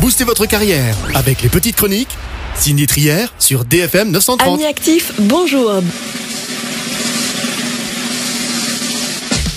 Boostez votre carrière avec les petites chroniques. Cindy Trier sur DFM 930. Amis actifs, bonjour.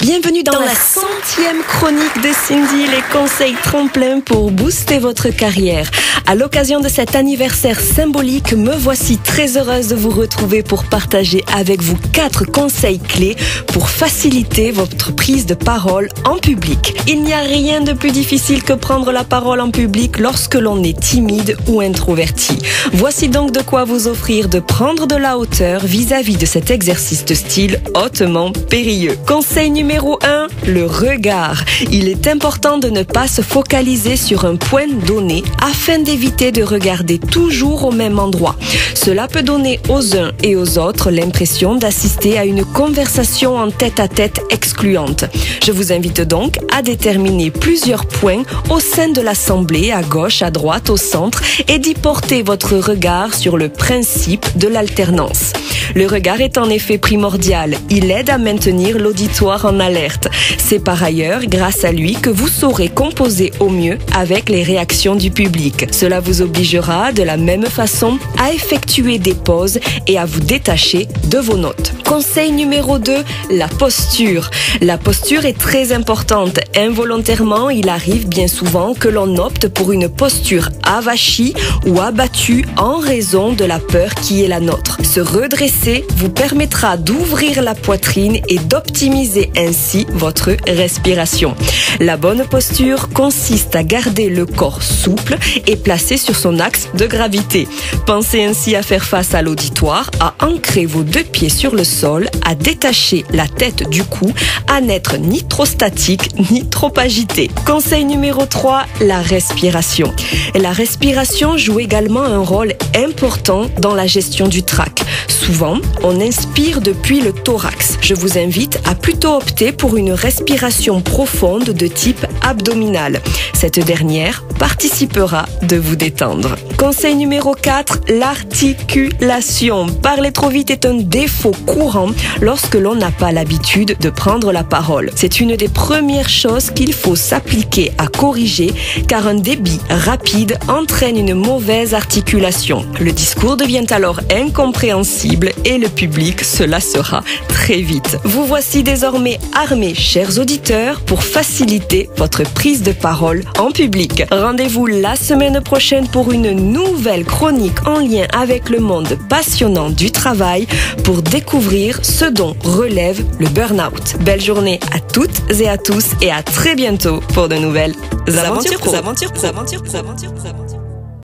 Bienvenue dans la 100e chronique de Cindy, les conseils tremplins pour booster votre carrière. À l'occasion de cet anniversaire symbolique, me voici très heureuse de vous retrouver pour partager avec vous 4 conseils clés pour faciliter votre prise de parole en public. Il n'y a rien de plus difficile que prendre la parole en public lorsque l'on est timide ou introverti. Voici donc de quoi vous offrir de prendre de la hauteur vis-à-vis de cet exercice de style hautement périlleux. Conseil numéro 1, le regard. Il est important de ne pas se focaliser sur un point donné afin d'éviter de regarder toujours au même endroit. Cela peut donner aux uns et aux autres l'impression d'assister à une conversation en tête-à-tête excluante. Je vous invite donc à déterminer plusieurs points au sein de l'assemblée, à gauche, à droite, au centre, et d'y porter votre regard sur le principe de l'alternance. Le regard est en effet primordial. Il aide à maintenir l'auditoire en alerte. C'est par ailleurs grâce à lui que vous saurez composer au mieux avec les réactions du public. Cela vous obligera de la même façon à effectuer des pauses et à vous détacher de vos notes. Conseil numéro 2, la posture. La posture est très importante. Involontairement, il arrive bien souvent que l'on opte pour une posture avachie ou abattue en raison de la peur qui est la nôtre. Se redresser vous permettra d'ouvrir la poitrine et d'optimiser ainsi votre respiration. La bonne posture consiste à garder le corps souple et placé sur son axe de gravité. Pensez ainsi à faire face à l'auditoire, à ancrer vos 2 pieds sur le sol, à détacher la tête du cou, à n'être ni trop statique ni trop agité. Conseil numéro 3, la respiration. La respiration joue également un rôle important dans la gestion du trac. Souvent, on inspire depuis le thorax. Je vous invite à plutôt opter pour une respiration profonde de type abdominal. Cette dernière participera de vous détendre. Conseil numéro 4, l'articulation. Parler trop vite est un défaut courant lorsque l'on n'a pas l'habitude de prendre la parole. C'est une des premières choses qu'il faut s'appliquer à corriger car un débit rapide entraîne une mauvaise articulation. Le discours devient alors incompréhensible et le public se lassera très vite. Vous voici désormais armés, chers auditeurs, pour faciliter votre prise de parole en public. Rendez-vous la semaine prochaine pour une nouvelle chronique en lien avec le monde passionnant du travail pour découvrir ce dont relève le burn-out. Belle journée à toutes et à tous et à très bientôt pour de nouvelles aventures pro.